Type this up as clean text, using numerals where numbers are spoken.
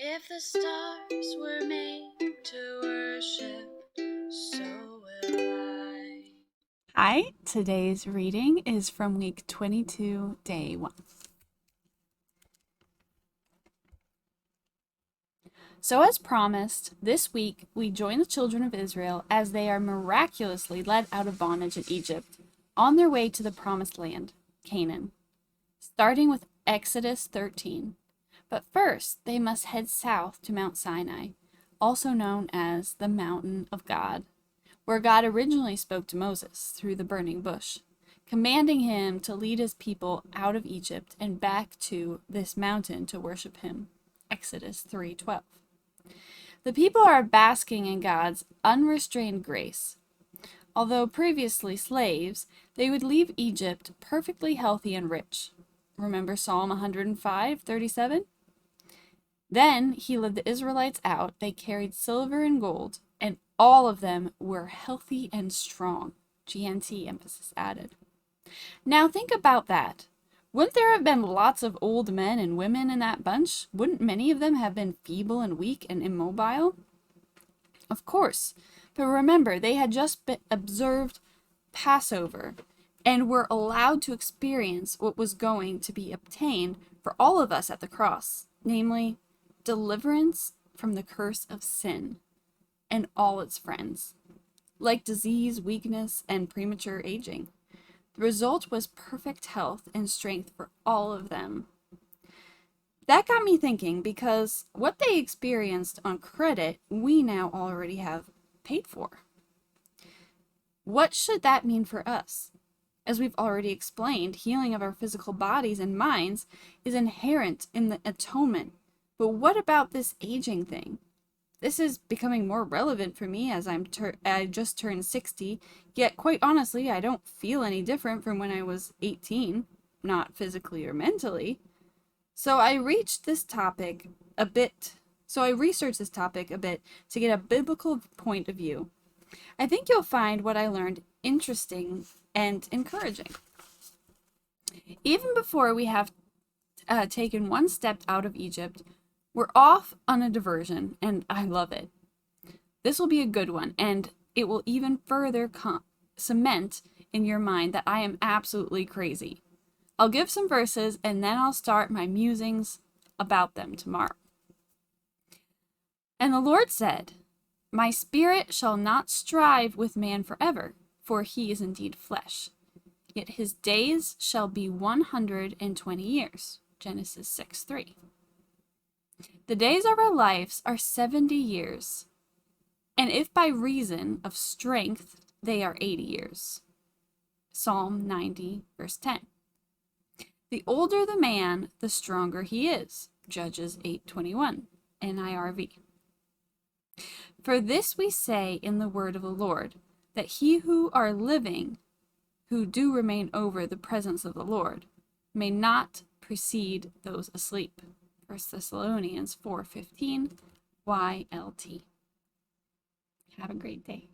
If the stars were made to worship, so will I. Hi, today's reading is from week 22, day 1. So, as promised, this week we join the children of Israel as they are miraculously led out of bondage in Egypt on their way to the promised land, Canaan, starting with Exodus 13. But first, they must head south to Mount Sinai, also known as the Mountain of God, where God originally spoke to Moses through the burning bush, commanding him to lead his people out of Egypt and back to this mountain to worship him. Exodus 3:12. The people are basking in God's unrestrained grace. Although previously slaves, they would leave Egypt perfectly healthy and rich. Remember Psalm 105:37? Then he led the Israelites out. They carried silver and gold, and all of them were healthy and strong. GNT emphasis added. Now think about that. Wouldn't there have been lots of old men and women in that bunch? Wouldn't many of them have been feeble and weak and immobile? Of course. But remember, they had just observed Passover and were allowed to experience what was going to be obtained for all of us at the cross, namely, deliverance from the curse of sin and all its friends, like disease, weakness, and premature aging. The result was perfect health and strength for all of them. That got me thinking, because what they experienced on credit, we now already have paid for. What should that mean for us? As we've already explained, healing of our physical bodies and minds is inherent in the atonement. But what about this aging thing? This is becoming more relevant for me as I just turned 60, yet quite honestly, I don't feel any different from when I was 18, not physically or mentally. So I researched this topic a bit to get a biblical point of view. I think you'll find what I learned interesting and encouraging. Even before we have taken one step out of Egypt, we're off on a diversion, and I love it. This will be a good one, and it will even further cement in your mind that I am absolutely crazy. I'll give some verses, and then I'll start my musings about them tomorrow. And the Lord said, "My spirit shall not strive with man forever, for he is indeed flesh. Yet his days shall be 120 years." Genesis 6:3. The days of our lives are 70 years, and if by reason of strength they are 80 years. Psalm 90, verse 10. The older the man, the stronger he is. Judges 8:21, NIRV. For this we say in the word of the Lord, that he who are living, who do remain over the presence of the Lord, may not precede those asleep. 1 Thessalonians 4:15, YLT. Have a great day.